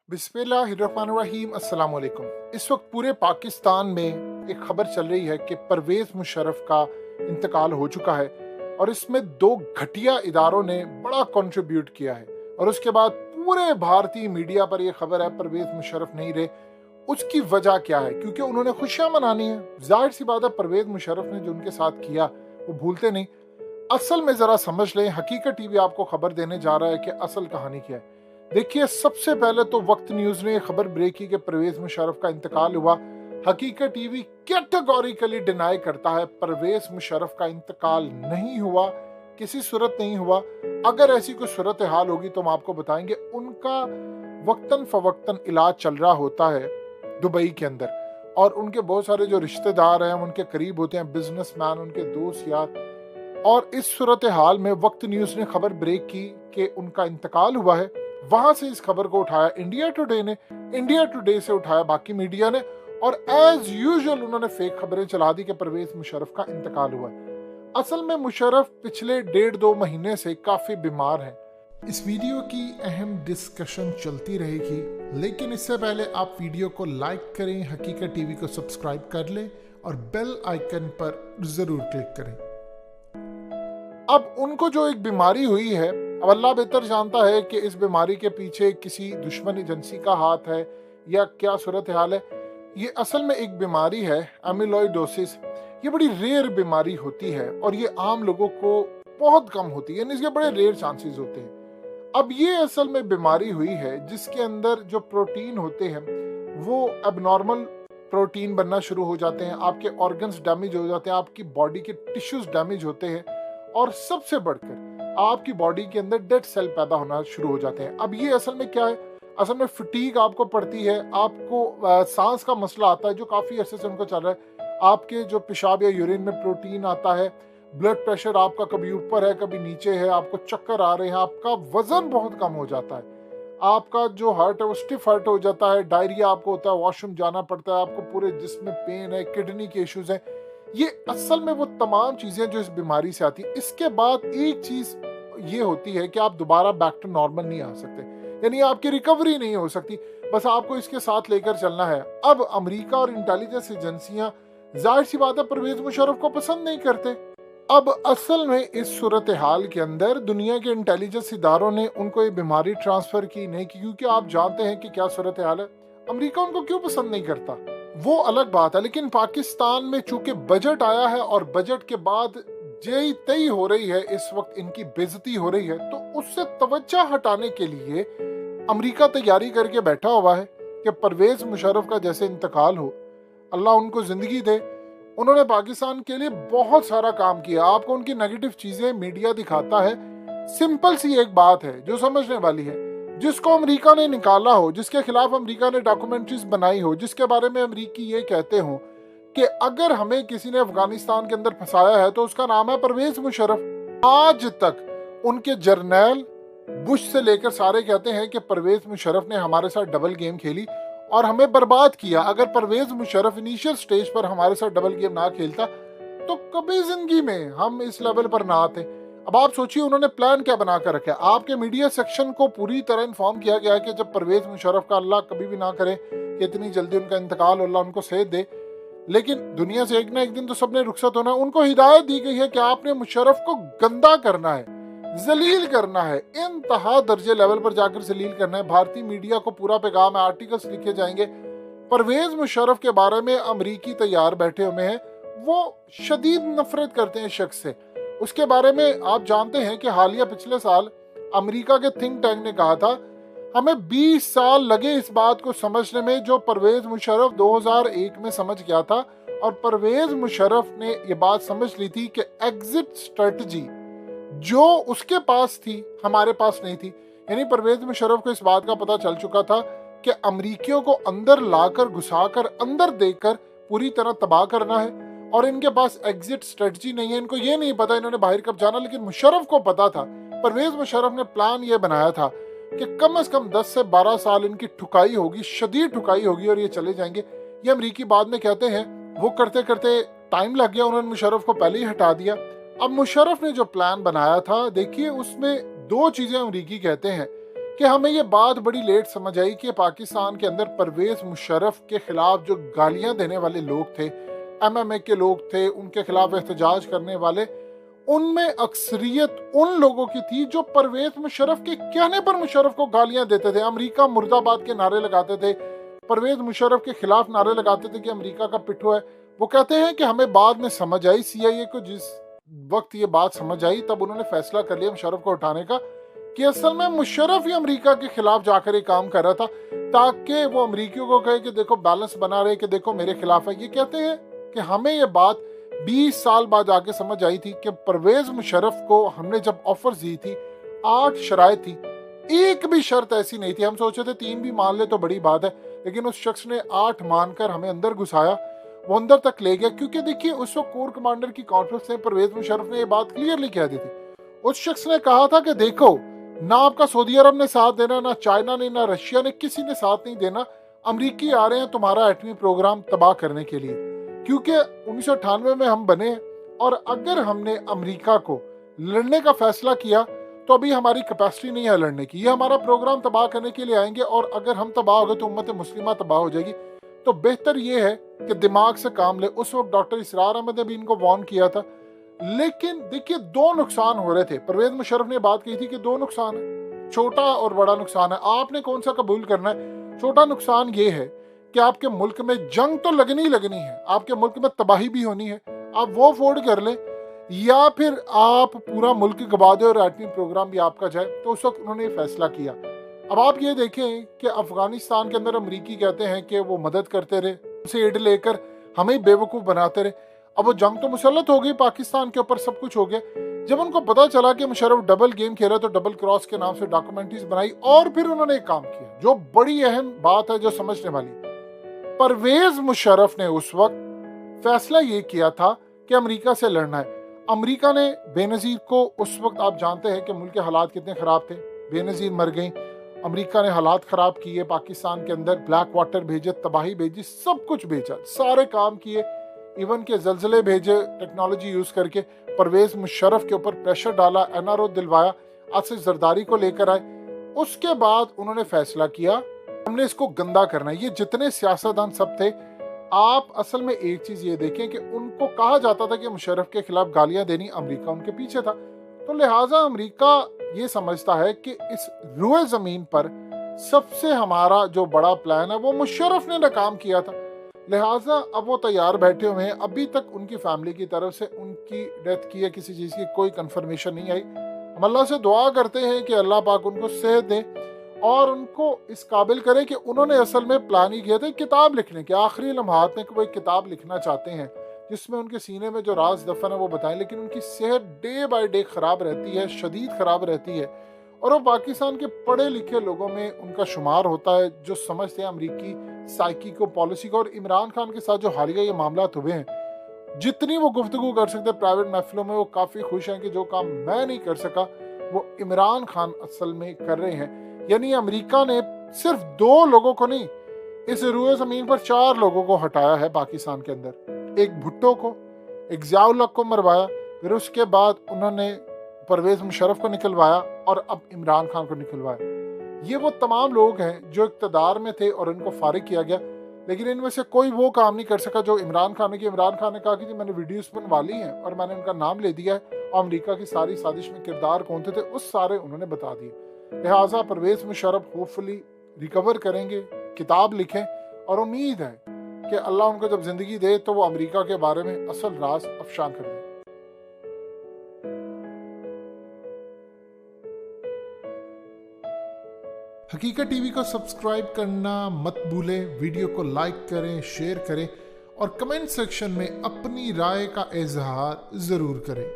बिस्मिल्लाहिर्रहमानिर्रहीम अस्सलाम वालेकुम। इस वक्त पूरे पाकिस्तान में एक खबर चल रही है कि परवेज़ मुशर्रफ का इंतकाल हो चुका है और इसमें दो घटिया इदारों ने बड़ा कंट्रीब्यूट किया है और उसके बाद पूरे भारतीय मीडिया पर यह खबर है परवेज़ मुशर्रफ नहीं रहे। उसकी वजह क्या है? क्योंकि उन्होंने खुशियां मनानी है। जाहिर सी बात है, परवेज़ मुशर्रफ ने जो उनके साथ किया वो भूलते नहीं। असल में जरा समझ लें, हकीकत टीवी आपको खबर देने जा रहा है कि असल कहानी क्या है। देखिए, सबसे पहले तो वक्त न्यूज ने खबर ब्रेक की कि परवेज मुशर्रफ का इंतकाल हुआ। हकीकत टीवी कैटेगोरिकली डिनाई करता है, परवेज मुशर्रफ का इंतकाल नहीं हुआ, किसी सूरत नहीं हुआ। अगर ऐसी कोई सूरत हाल होगी तो हम आपको बताएंगे। उनका वक्तन फवक्तन इलाज चल रहा होता है दुबई के अंदर और उनके बहुत सारे जो रिश्तेदार हैं उनके करीब होते हैं, बिजनेसमैन, उनके दोस्त यार। और इस सूरत हाल में वक्त न्यूज ने खबर ब्रेक की कि उनका इंतकाल हुआ है। वहां से इस खबर को उठाया इंडिया टुडे ने, इंडिया टुडे से उठाया बाकी मीडिया ने और एज यूजुअल उन्होंने फेक खबरें चला दी कि परवेज मुशर्रफ का इंतकाल हुआ है। असल में मुशर्रफ पिछले 1.5-2 महीने से काफी बीमार हैं। इस वीडियो की अहम डिस्कशन चलती रहेगी, लेकिन इससे पहले आप वीडियो को लाइक करें, हकीकत टीवी को सब्सक्राइब कर लें और बेल आइकन पर जरूर क्लिक करें। अब उनको जो एक बीमारी हुई है, अब अल्लाह बेहतर जानता है कि इस बीमारी के पीछे किसी दुश्मन एजेंसी का हाथ है या क्या सूरत हाल है। ये असल में एक बीमारी है, एमिलोइडोसिस। ये बड़ी रेयर बीमारी होती है और ये आम लोगों को बहुत कम होती है, यानी इसके बड़े रेयर चांसेस होते हैं। अब ये असल में बीमारी हुई है जिसके अंदर जो प्रोटीन होते हैं वो एबनॉर्मल प्रोटीन बनना शुरू हो जाते हैं, आपके ऑर्गन्स डैमेज हो जाते हैं, आपकी बॉडी के टिश्यूज डैमेज होते हैं और सबसे बढ़कर आपकी बॉडी के अंदर डेड सेल पैदा होना शुरू हो जाते हैं। अब ये असल में क्या है? असल में फटीग आपको पड़ती है, आपको सांस का मसला आता है जो काफी अरसे से उनको चल रहा है, आपके जो पेशाब या यूरिन में प्रोटीन आता है, ब्लड प्रेशर आपका कभी ऊपर है कभी नीचे है, आपको चक्कर आ रहे हैं, आपका वजन बहुत कम हो जाता है, आपका जो हार्ट है वो स्टिफ हार्ट हो जाता है, डायरिया आपको होता है, वॉशरूम जाना पड़ता है, आपको पूरे जिस्म में पेन है, किडनी के इश्यूज हैं। ये असल में वो तमाम चीजें जो इस बीमारी से आती है। इसके बाद एक चीज ये होती है कि आप दोबारा बैक टू नॉर्मल नहीं आ सकते, यानी आपकी रिकवरी नहीं हो सकती। बस आपको इसके साथ लेकर चलना है। अब अमेरिका और इंटेलिजेंस एजेंसियां जाहिर सी बात है परवेज मुशर्रफ को पसंद नहीं करते। अब असल में इस सूरत हाल के अंदर दुनिया के इंटेलिजेंस इदारों ने उनको ये बीमारी ट्रांसफर की नहीं की, क्योंकि आप जानते हैं कि क्या सूरत हाल है। अमेरिका उनको क्यों पसंद नहीं करता वो अलग बात है, लेकिन पाकिस्तान में चूंकि बजट आया है और बजट के बाद जेई तई हो रही है, इस वक्त इनकी बेइज्जती हो रही है, तो उससे तवज्जो हटाने के लिए अमेरिका तैयारी करके बैठा हुआ है कि परवेज मुशर्रफ का जैसे इंतकाल हो, अल्लाह उनको जिंदगी दे। उन्होंने पाकिस्तान के लिए बहुत सारा काम किया। आपको उनकी नेगेटिव चीजें मीडिया दिखाता है। सिंपल सी एक बात है जो समझने वाली है, जिसको अमेरिका ने निकाला हो, जिसके खिलाफ अमेरिका ने डॉक्यूमेंट्रीज बनाई हो, जिसके बारे में अमेरिकी ये कहते हो कि अगर हमें किसी ने अफगानिस्तान के अंदर फंसाया है तो उसका नाम है परवेज मुशर्रफ। आज तक उनके जर्नैल बुश से लेकर सारे कहते हैं कि परवेज मुशर्रफ ने हमारे साथ डबल गेम खेली और हमें बर्बाद किया। अगर परवेज मुशर्रफ इनिशियल स्टेज पर हमारे साथ डबल गेम ना खेलता तो कभी जिंदगी में हम इस लेवल पर ना आते। अब आप सोचिए उन्होंने प्लान क्या बना कर रखा है। आपके मीडिया सेक्शन को पूरी तरह इन्फॉर्म किया गया है कि जब परवेज मुशर्रफ का, अल्लाह कभी भी ना करे कि इतनी जल्दी उनका इंतकाल, अल्लाह उनको सेहत दे, लेकिन दुनिया से एक ना एक दिन तो सबने रुखसत होना है। उनको हिदायत दी गई है कि आपने मुशर्रफ को गंदा करना है, जलील करना है, इंतहा दर्जे लेवल पर जाकर जलील करना है। भारतीय मीडिया को पूरा पैगाम है, आर्टिकल्स लिखे जाएंगे। परवेज मुशर्रफ के बारे में अमरीकी तैयार बैठे हुए हैं, वो शदीद नफरत करते हैं शख्स से। उसके बारे में आप जानते हैं कि हालिया पिछले साल अमेरिका के थिंक टैंक ने कहा था हमें 20 साल लगे इस बात को समझने में जो परवेज मुशर्रफ 2001 में समझ गया था। और परवेज मुशर्रफ ने ये बात समझ ली थी कि एग्जिट स्ट्रेटजी जो उसके पास थी हमारे पास नहीं थी। यानी परवेज मुशर्रफ को इस बात का पता चल चुका था कि अमरीकियों को अंदर लाकर, घुसाकर, अंदर देकर पूरी तरह तबाह करना है और इनके पास एग्जिट स्ट्रेटजी नहीं है। इनको ये नहीं पता इन्होंने बाहर कब जाना, लेकिन मुशर्रफ को पता था। परवेज मुशर्रफ ने प्लान ये बनाया था कि कम से कम 10 से 12 साल इनकी ठुकाई होगी, शदीद ठुकाई होगी और ये चले जाएंगे। ये अमरीकी बाद में कहते हैं वो करते करते टाइम लग गया, उन्होंने मुशर्रफ को पहले ही हटा दिया। अब मुशर्रफ ने जो प्लान बनाया था, देखिए उसमें दो चीजें अमरीकी कहते हैं कि हमें ये बात बड़ी लेट समझ आई कि पाकिस्तान के अंदर परवेज मुशर्रफ के खिलाफ जो गालियां देने वाले लोग थे, MMA के लोग थे, उनके खिलाफ एहतजाज करने वाले, उनमें अक्सरियत उन लोगों की थी जो परवेज मुशर्रफ के कहने पर मुशर्रफ को गालियां देते थे, अमेरिका मुर्दाबाद के नारे लगाते थे, परवेज मुशर्रफ के खिलाफ नारे लगाते थे कि अमेरिका का पिट्ठू है। वो कहते हैं कि हमें बाद में समझ आई, CIA को जिस वक्त ये बात समझ आई तब उन्होंने फैसला कर लिया मुशर्रफ को हटाने का, कि असल में मुशर्रफ ही अमेरिका के खिलाफ जाकर ये काम कर रहा था ताकि वो अमेरिकियों को कहे कि देखो बैलेंस बना रहे, कि देखो मेरे खिलाफ है। ये कहते हैं कि हमें ये बात 20 साल बाद आके समझ आई थी कि परवेज मुशर्रफ को हमने जब ऑफर दी थी 8 शराइत थी, एक भी शर्त ऐसी नहीं थी। हम सोचे थे 3 भी मान ले तो बड़ी बात है, लेकिन उस शख्स ने 8 मानकर हमें अंदर घुसाया, वो अंदर तक ले गया। क्योंकि देखिए उस वक्त कोर कमांडर की कॉन्फ्रेंस में परवेज मुशर्रफ ने ये बात क्लियरली कह दी थी। उस शख्स ने कहा था कि देखो ना आपका सऊदी अरब ने साथ देना, ना चाइना ने, ना रशिया ने, किसी ने साथ नहीं देना। अमरीकी आ रहे हैं तुम्हारा एटमी प्रोग्राम तबाह करने के लिए, क्योंकि 1998 में हम बने और अगर हमने अमेरिका को लड़ने का फैसला किया तो अभी हमारी कैपेसिटी नहीं है लड़ने की। ये हमारा प्रोग्राम तबाह करने के लिए आएंगे और अगर हम तबाह हो गए तो उम्मत मुस्लिमा तबाह हो जाएगी। तो बेहतर ये है कि दिमाग से काम ले। उस वक्त डॉक्टर इसरार अहमद ने भी इनको वार्न किया था। लेकिन देखिए 2 नुकसान हो रहे थे। परवेज मुशर्रफ ने बात कही थी कि 2 नुकसान है, छोटा और बड़ा नुकसान है, आपने कौन सा कबूल करना है। छोटा नुकसान ये है कि आपके मुल्क में जंग तो लगनी है, आपके मुल्क में तबाही भी होनी है, आप वो अफोर्ड कर लें, या फिर आप पूरा मुल्क गवा दें और एटमी प्रोग्राम भी आपका जाए। तो उस वक्त उन्होंने फैसला किया। अब आप ये देखें कि अफगानिस्तान के अंदर अमरीकी कहते हैं कि वो मदद करते रहे, उसे एड लेकर हमें बेवकूफ़ बनाते रहे। अब वो जंग तो मुसल्लत हो गई पाकिस्तान के ऊपर, सब कुछ हो गया। जब उनको पता चला कि मुशर्रफ डबल गेम खेला तो डबल क्रॉस के नाम से डॉक्यूमेंट्रीज बनाई और फिर उन्होंने एक काम किया जो बड़ी अहम बात है, जो समझने वाली। परवेज मुशर्रफ ने उस वक्त फैसला ये किया था कि अमेरिका से लड़ना है। अमेरिका ने बेनज़ीर को, उस वक्त आप जानते हैं कि मुल्क के हालात कितने ख़राब थे, बेनज़ीर मर गई, अमेरिका ने हालात ख़राब किए, पाकिस्तान के अंदर ब्लैक वाटर भेजे, तबाही भेजी, सब कुछ भेजा, सारे काम किए, इवन के जल्जले भेजे टेक्नोलॉजी यूज़ करके। परवेज मुशर्रफ के ऊपर प्रेशर डाला, NRO दिलवाया, आसिफ जरदारी को लेकर आए। उसके बाद उन्होंने फैसला किया हमने इसको गंदा करना है। ये जितने सियासतदान सब थे, आप असल में एक चीज ये देखें कि उनको कहा जाता था कि मुशर्रफ के खिलाफ गालियां देनी, अमेरिका उनके पीछे था। तो लिहाजा अमेरिका ये समझता है कि इस रुए जमीन पर सबसे हमारा जो बड़ा प्लान है वो मुशर्रफ ने नाकाम किया था। लिहाजा अब वो तैयार बैठे हुए हैं। अभी तक उनकी फैमिली की तरफ से उनकी डेथ की है किसी चीज़ की कोई कंफर्मेशन नहीं आई। हम अल्लाह से दुआ करते हैं कि अल्लाह पाक उनको सेहत दे और उनको इस काबिल करे कि उन्होंने असल में प्लान ही किया था किताब लिखने के। आखिरी लम्हात में वो एक किताब लिखना चाहते हैं जिसमें उनके सीने में जो राज दफन है वो बताएं, लेकिन उनकी सेहत डे बाय डे ख़राब रहती है, शदीद ख़राब रहती है और वो पाकिस्तान के पढ़े लिखे लोगों में उनका शुमार होता है जो समझते हैं अमरीकी साइकी को, पॉलिसी को। और इमरान खान के साथ जो हालिया ये मामला हुए हैं, जितनी वो गुफ्तगू कर सकते प्राइवेट महफिलों में, वो काफ़ी खुश हैं कि जो काम मैं नहीं कर सका वो इमरान खान असल में कर रहे हैं। यानी अमेरिका ने सिर्फ 2 लोगों को नहीं, इस रुए ज़मीन पर 4 लोगों को हटाया है पाकिस्तान के अंदर। एक भुट्टो को, एक ज़ियाउल हक को मरवाया, फिर उसके बाद उन्होंने परवेज मुशर्रफ को निकलवाया और अब इमरान खान को निकलवाया। ये वो तमाम लोग हैं जो इक़्तिदार में थे और इनको फारिग किया गया, लेकिन इनमें से कोई वो काम नहीं कर सका जो इमरान खान ने किया। इमरान खान ने कहा कि जी मैंने वीडियोस बनवा ली हैं और मैंने उनका नाम ले दिया है और अमेरिका की सारी साजिश में किरदार कौन थे उस सारे उन्होंने बता दिए। लिहाजा परवेज मुशर्रफ होपफुली रिकवर करेंगे, किताब लिखें और उम्मीद है कि अल्लाह उनको जब जिंदगी दे तो वो अमेरिका के बारे में असल राज अफशान कर दे। हकीकत टीवी को सब्सक्राइब करना मत भूलें, वीडियो को लाइक करें, शेयर करें और कमेंट सेक्शन में अपनी राय का इजहार ज़रूर करें।